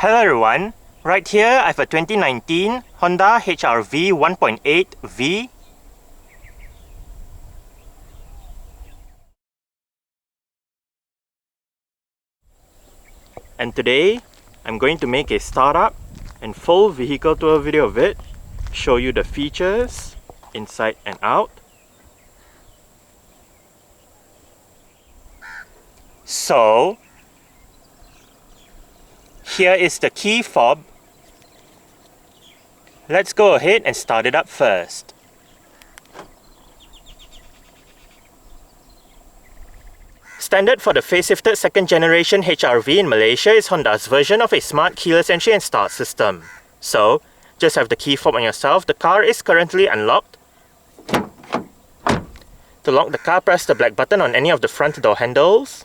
Hello everyone, right here I have a 2019 Honda HR-V 1.8V. And today, I'm going to make a startup and full vehicle tour video of it, show you the features, inside and out. So, here is the key fob. Let's go ahead and start it up first. Standard for the facelifted second generation HR-V in Malaysia is Honda's version of a smart keyless entry and start system. So, just have the key fob on yourself. The car is currently unlocked. To lock the car, press the black button on any of the front door handles.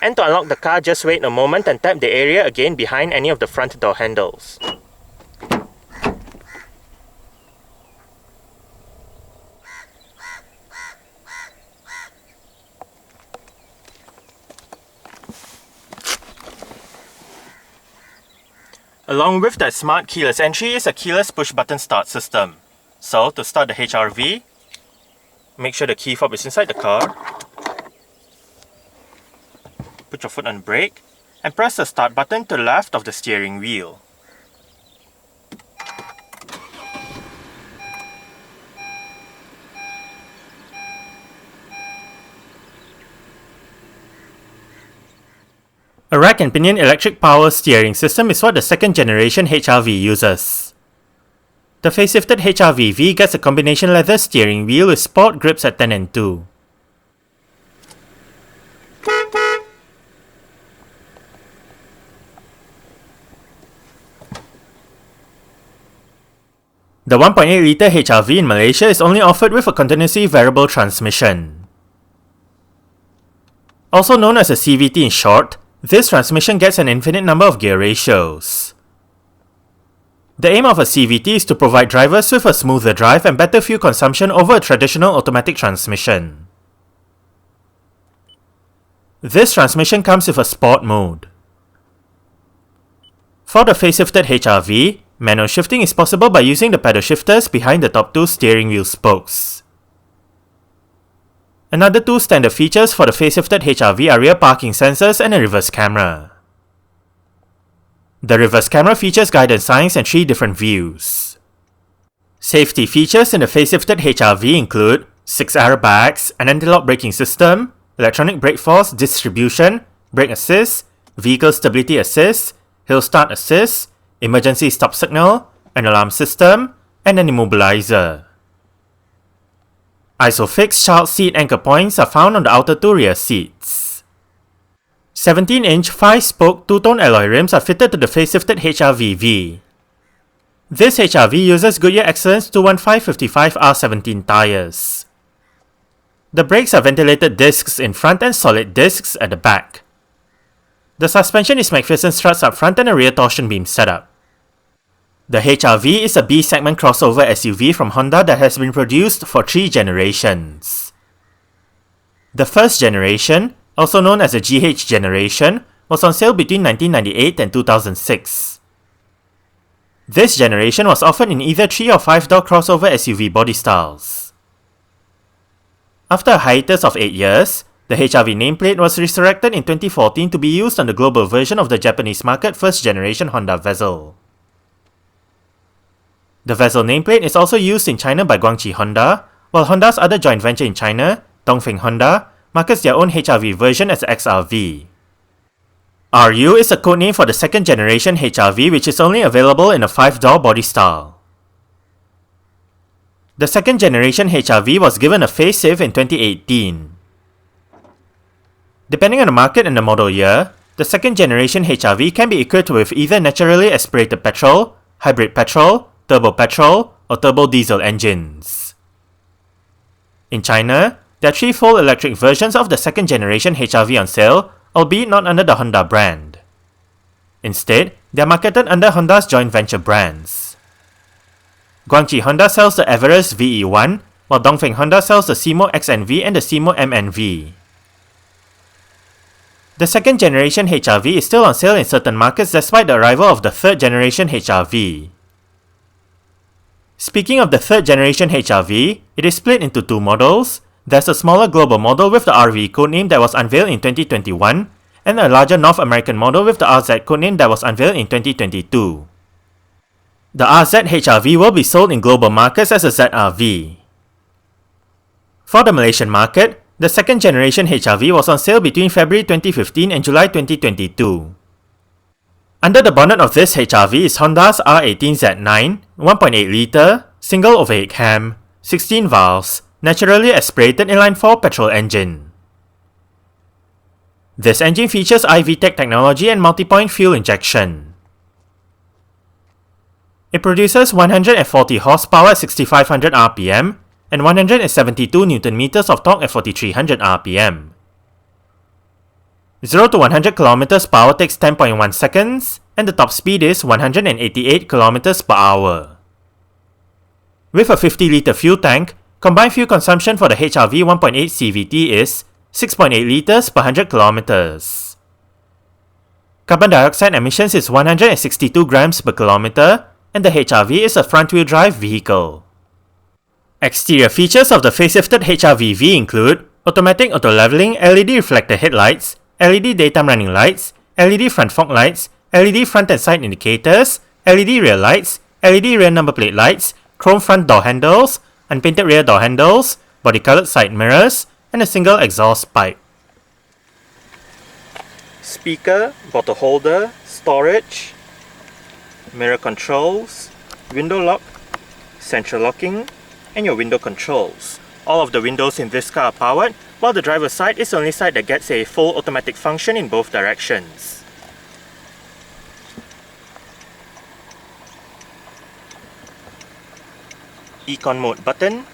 And to unlock the car, just wait a moment and tap the area again behind any of the front door handles. Along with that smart keyless entry is a keyless push button start system. So, to start the HR-V, make sure the key fob is inside the car. Put your foot on the brake and press the start button to the left of the steering wheel. A rack and pinion electric power steering system is what the second generation HR-V uses. The facelifted HR-V gets a combination leather steering wheel with sport grips at 10 and 2. The 1.8-litre HR-V in Malaysia is only offered with a continuously variable transmission. Also known as a CVT in short, this transmission gets an infinite number of gear ratios. The aim of a CVT is to provide drivers with a smoother drive and better fuel consumption over a traditional automatic transmission. This transmission comes with a sport mode. For the facelifted HR-V, manual shifting is possible by using the pedal shifters behind the top two steering wheel spokes. Another two standard features for the facelifted HR-V are rear parking sensors and a reverse camera. The reverse camera features guidance signs and 3 different views. Safety features in the facelifted HR-V include 6 airbags, an anti-lock braking system, electronic brake force distribution, brake assist, vehicle stability assist, hill start assist, emergency stop signal, an alarm system, and an immobilizer. ISOFIX child seat anchor points are found on the outer 2 rear seats. 17-inch 5-spoke 2-tone alloy rims are fitted to the facelifted HR-V. This HR-V uses Goodyear Excellence 215/55 R17 tyres. The brakes are ventilated discs in front and solid discs at the back. The suspension is McPherson struts up front and a rear torsion beam setup. The HR-V is a B-segment crossover SUV from Honda that has been produced for 3 generations. The first generation, also known as the GH generation, was on sale between 1998 and 2006. This generation was offered in either 3 or 5-door crossover SUV body styles. After a hiatus of 8 years, the HR-V nameplate was resurrected in 2014 to be used on the global version of the Japanese market first generation Honda Vezel. The Vezel nameplate is also used in China by Guangqi Honda, while Honda's other joint venture in China, Dongfeng Honda, markets their own HR-V version as XR-V. RU is a codename for the second generation HR-V, which is only available in a 5-door body style. The second generation HR-V was given a facelift in 2018. Depending on the market and the model year, the second generation HR-V can be equipped with either naturally aspirated petrol, hybrid petrol, turbo petrol, or turbo diesel engines. In China, there are 3 full electric versions of the second generation HR-V on sale, albeit not under the Honda brand. Instead, they are marketed under Honda's joint venture brands. Guangqi Honda sells the Everest VE1, while Dongfeng Honda sells the Simo XNV and the Simo MNV. The second generation HRV is still on sale in certain markets despite the arrival of the third generation HRV. Speaking of the third generation HRV, it is split into two models. There's a smaller global model with the RV codename that was unveiled in 2021, and a larger North American model with the RZ codename that was unveiled in 2022. The RZ HRV will be sold in global markets as a ZRV. For the Malaysian market, the second generation HRV was on sale between February 2015 and July 2022. Under the bonnet of this HRV is Honda's R18Z9, 1.8 litre, single overhead cam, 16 valves, naturally aspirated inline-4 petrol engine. This engine features iVTEC technology and multi-point fuel injection. It produces 140 horsepower at 6500 rpm and 172 Nm of torque at 4300 rpm. 0 to 100 km per hour takes 10.1 seconds, and the top speed is 188 km per hour. With a 50-litre fuel tank, combined fuel consumption for the HRV 1.8 CVT is 6.8 litres per 100 km. Carbon dioxide emissions is 162 grams per kilometer, and the HRV is a front-wheel drive vehicle. Exterior features of the facelifted HRV include automatic auto-leveling LED reflector headlights, LED daytime running lights, LED front fog lights, LED front and side indicators, LED rear lights, LED rear number plate lights, chrome front door handles, unpainted rear door handles, body-colored side mirrors, and a single exhaust pipe. Speaker, bottle holder, storage, mirror controls, window lock, central locking, and your window controls. All of the windows in this car are powered, while the driver's side is the only side that gets a full automatic function in both directions. Econ mode button,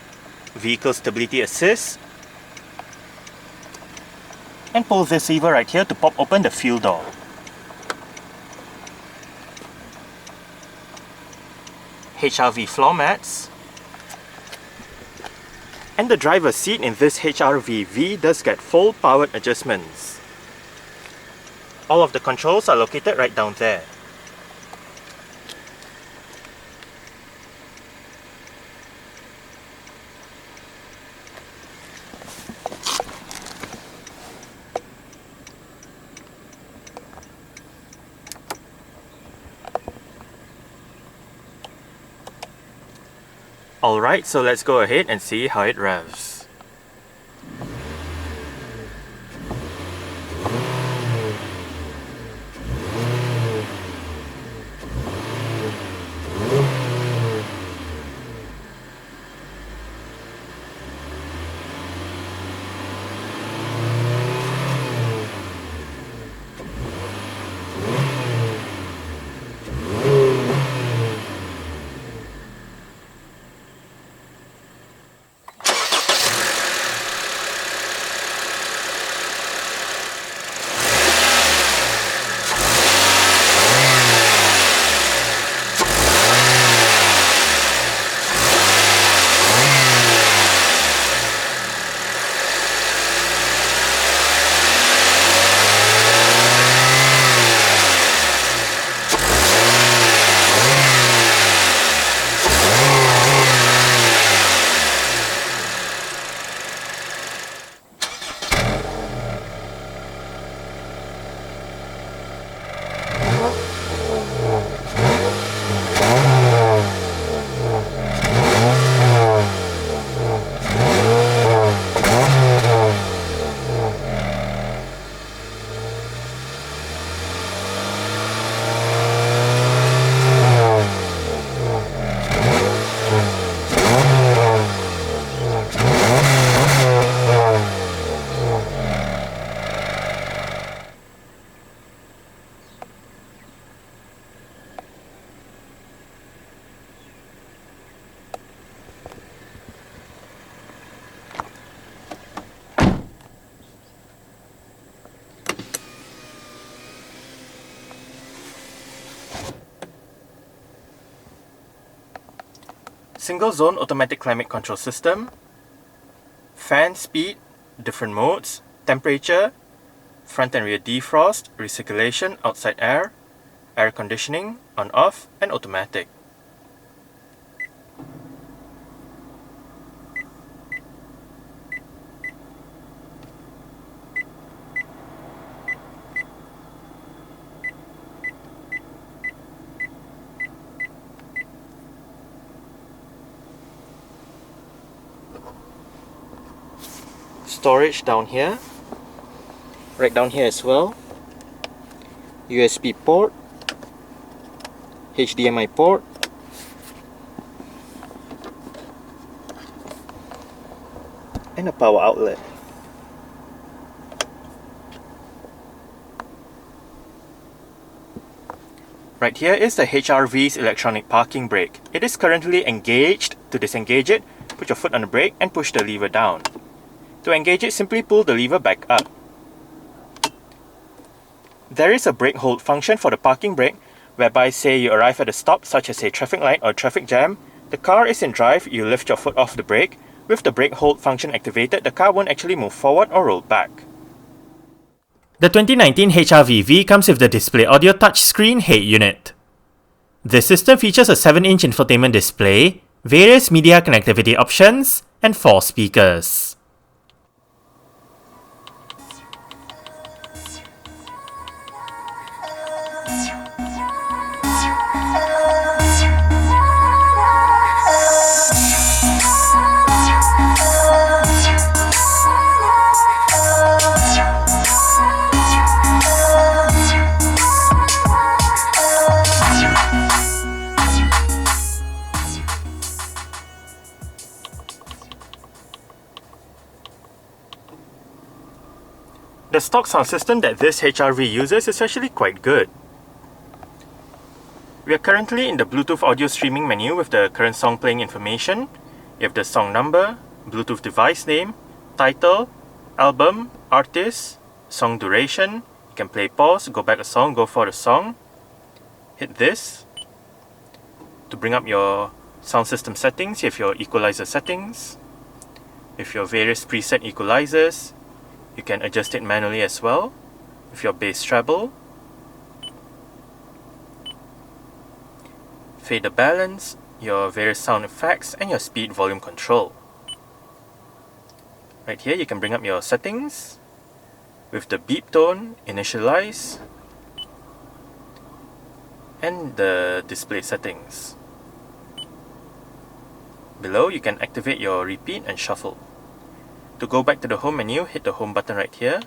vehicle stability assist, and pull this lever right here to pop open the fuel door. HRV floor mats, and the driver's seat in this HRV does get full powered adjustments. All of the controls are located right down there. Alright, so let's go ahead and see how it revs. Single zone automatic climate control system, fan speed, different modes, temperature, front and rear defrost, recirculation, outside air, air conditioning, on-off, and automatic. Storage down here, right down here as well, USB port, HDMI port, and a power outlet. Right here is the HRV's electronic parking brake. It is currently engaged. To disengage it, put your foot on the brake and push the lever down. To engage it, simply pull the lever back up. There is a brake hold function for the parking brake, whereby say you arrive at a stop such as a traffic light or traffic jam, the car is in drive, you lift your foot off the brake. With the brake hold function activated, the car won't actually move forward or roll back. The 2019 HR-V comes with the display audio touchscreen head unit. This system features a 7-inch infotainment display, various media connectivity options, and 4 speakers. The stock sound system that this HR-V uses is actually quite good. We are currently in the Bluetooth audio streaming menu with the current song playing information. You have the song number, Bluetooth device name, title, album, artist, song duration. You can play pause, go back a song, go for the song. Hit this. To bring up your sound system settings, you have your equalizer settings. With your various preset equalizers. You can adjust it manually as well with your bass treble, fader balance, your various sound effects, and your speed volume control. Right here you can bring up your settings with the beep tone, initialize, and the display settings. Below you can activate your repeat and shuffle. To go back to the home menu, hit the home button right here.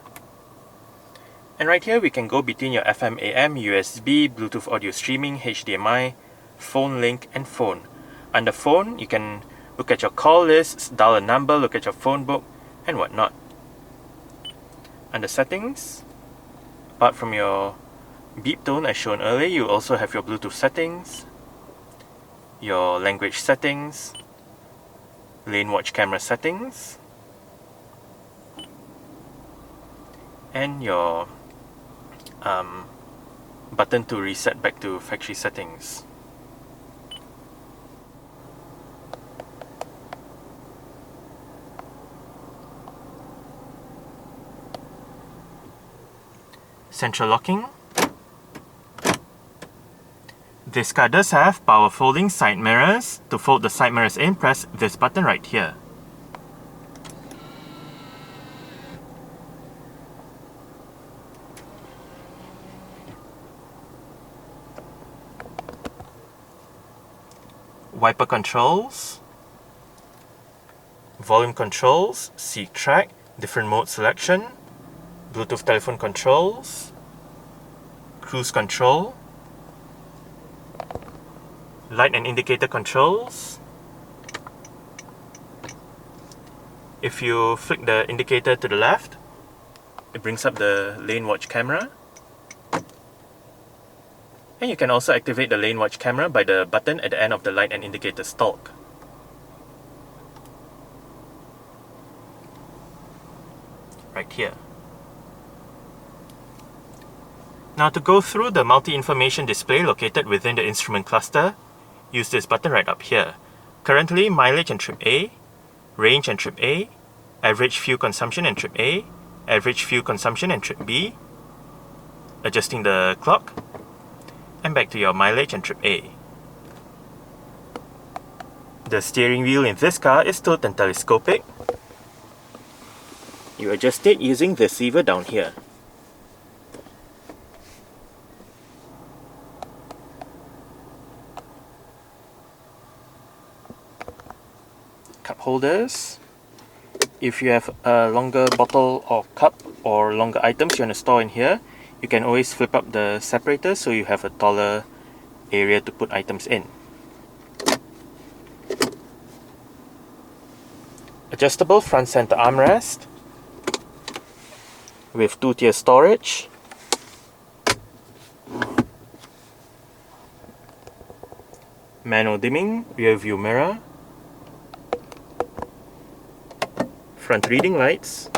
And right here we can go between your FM, AM, USB, Bluetooth audio streaming, HDMI, phone link, and phone. Under phone, you can look at your call lists, dial a number, look at your phone book, and whatnot. Under settings, apart from your beep tone as shown earlier, you also have your Bluetooth settings, your language settings, lane watch camera settings, and your button to reset back to factory settings. Central locking. This car does have power folding side mirrors. To fold the side mirrors in, press this button right here. Wiper controls, volume controls, seat track, different mode selection, Bluetooth telephone controls, cruise control, light and indicator controls. If you flick the indicator to the left, it brings up the lane watch camera. And you can also activate the lane watch camera by the button at the end of the light and indicator stalk. Right here. Now to go through the multi-information display located within the instrument cluster, use this button right up here. Currently, mileage and trip A, range and trip A, average fuel consumption and trip A, average fuel consumption and trip B, adjusting the clock, and back to your mileage and trip A. The steering wheel in this car is tilt and telescopic. You adjust it using this lever down here. Cup holders. If you have a longer bottle or cup or longer items you want to store in here, you can always flip up the separator so you have a taller area to put items in. Adjustable front center armrest with 2-tier storage. Manual dimming, rear view mirror. Front reading lights.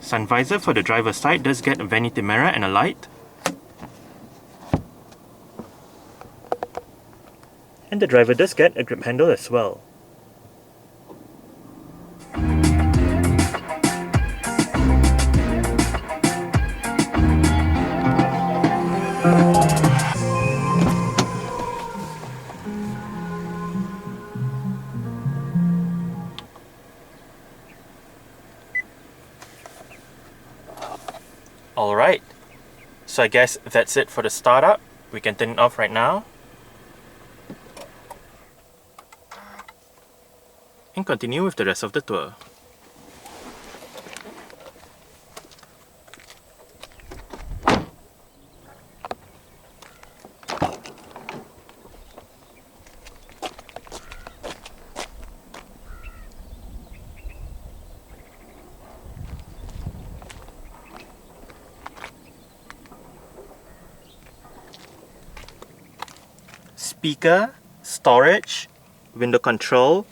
Sun visor for the driver's side does get a vanity mirror and a light. And the driver does get a grip handle as well. Alright, so I guess that's it for the startup. We can turn it off right now. And continue with the rest of the tour. Speaker, storage, window control,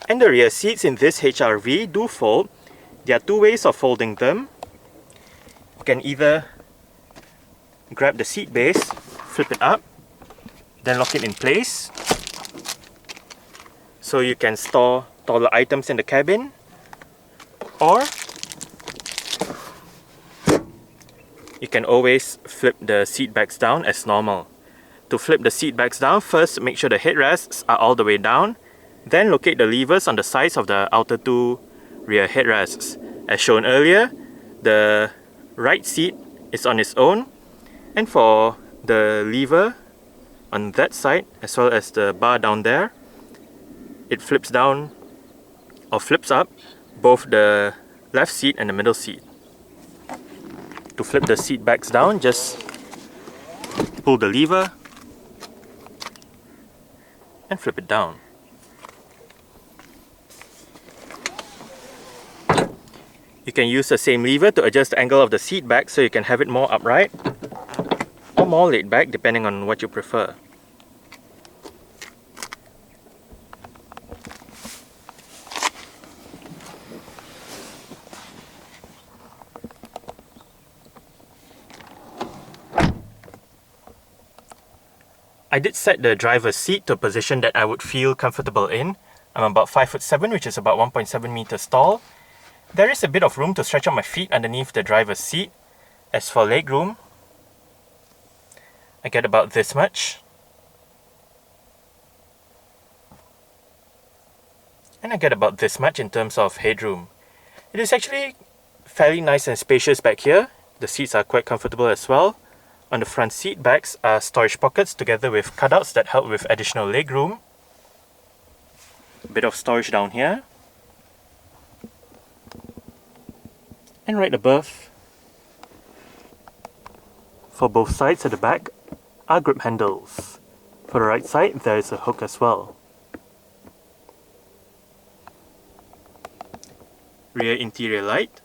and the rear seats in this HRV do fold. There are two ways of folding them. You can either grab the seat base, flip it up, then lock it in place, so you can store taller items in the cabin, or you can always flip the seat backs down as normal. To flip the seat backs down, first make sure the headrests are all the way down, then locate the levers on the sides of the outer two rear headrests. As shown earlier, the right seat is on its own, and for the lever on that side as well as the bar down there, it flips down or flips up both the left seat and the middle seat. To flip the seat backs down, just pull the lever and flip it down. You can use the same lever to adjust the angle of the seat back so you can have it more upright or more laid back depending on what you prefer. I did set the driver's seat to a position that I would feel comfortable in. I'm about 5'7", which is about 1.7 meters tall. There is a bit of room to stretch out my feet underneath the driver's seat. As for leg room, I get about this much. And I get about this much in terms of headroom. It is actually fairly nice and spacious back here. The seats are quite comfortable as well. On the front seat backs are storage pockets together with cutouts that help with additional leg room. A bit of storage down here. And right above, for both sides at the back, are grip handles. For the right side, there is a hook as well. Rear interior light.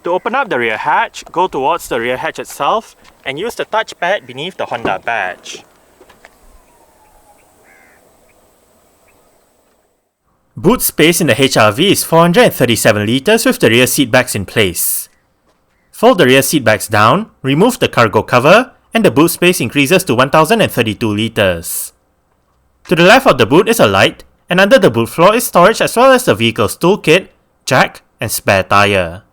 To open up the rear hatch, go towards the rear hatch itself and use the touchpad beneath the Honda badge. Boot space in the HRV is 437 litres with the rear seat backs in place. Fold the rear seat backs down, remove the cargo cover, and the boot space increases to 1032 litres. To the left of the boot is a light, and under the boot floor is storage as well as the vehicle's toolkit, jack, and spare tyre.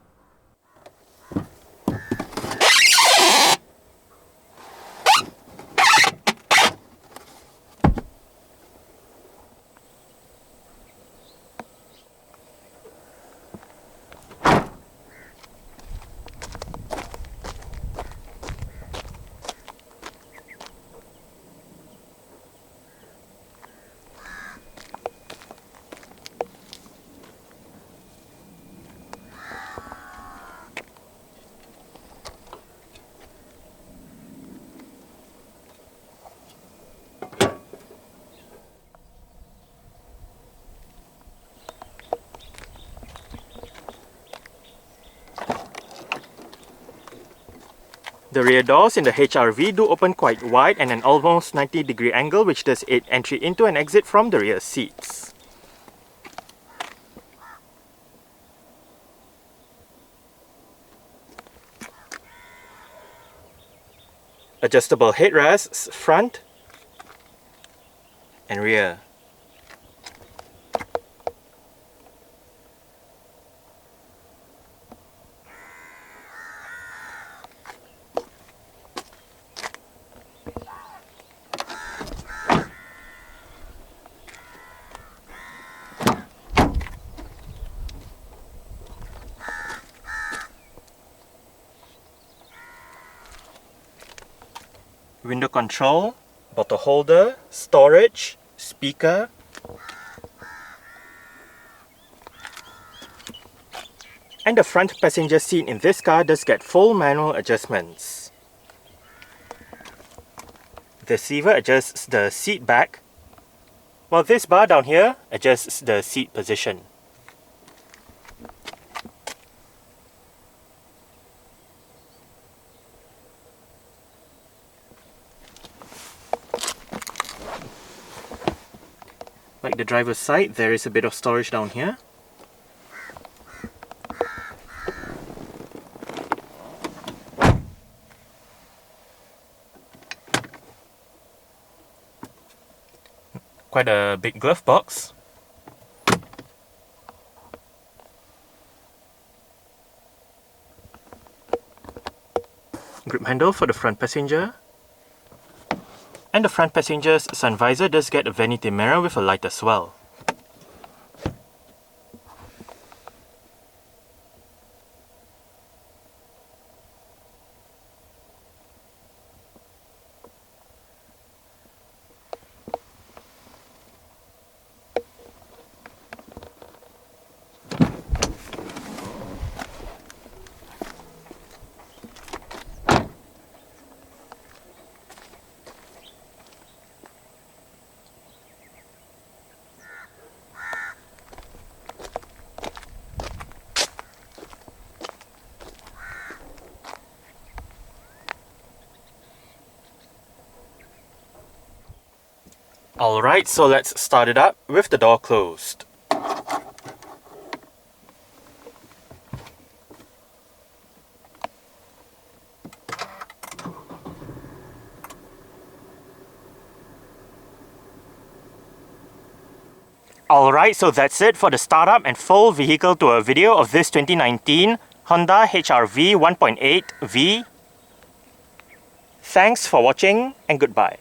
The rear doors in the HRV do open quite wide and an almost 90-degree angle, which does aid entry into and exit from the rear seats. Adjustable headrests front and rear. Window control, bottle holder, storage, speaker, and the front passenger seat in this car does get full manual adjustments. The receiver adjusts the seat back, while this bar down here adjusts the seat position. Like the driver's side, there is a bit of storage down here. Quite a big glove box. Grip handle for the front passenger. And the front passenger's sun visor does get a vanity mirror with a light as well. Alright, so let's start it up with the door closed. Alright, so that's it for the startup and full vehicle tour video of this 2019 Honda HR-V 1.8V. Thanks for watching and goodbye.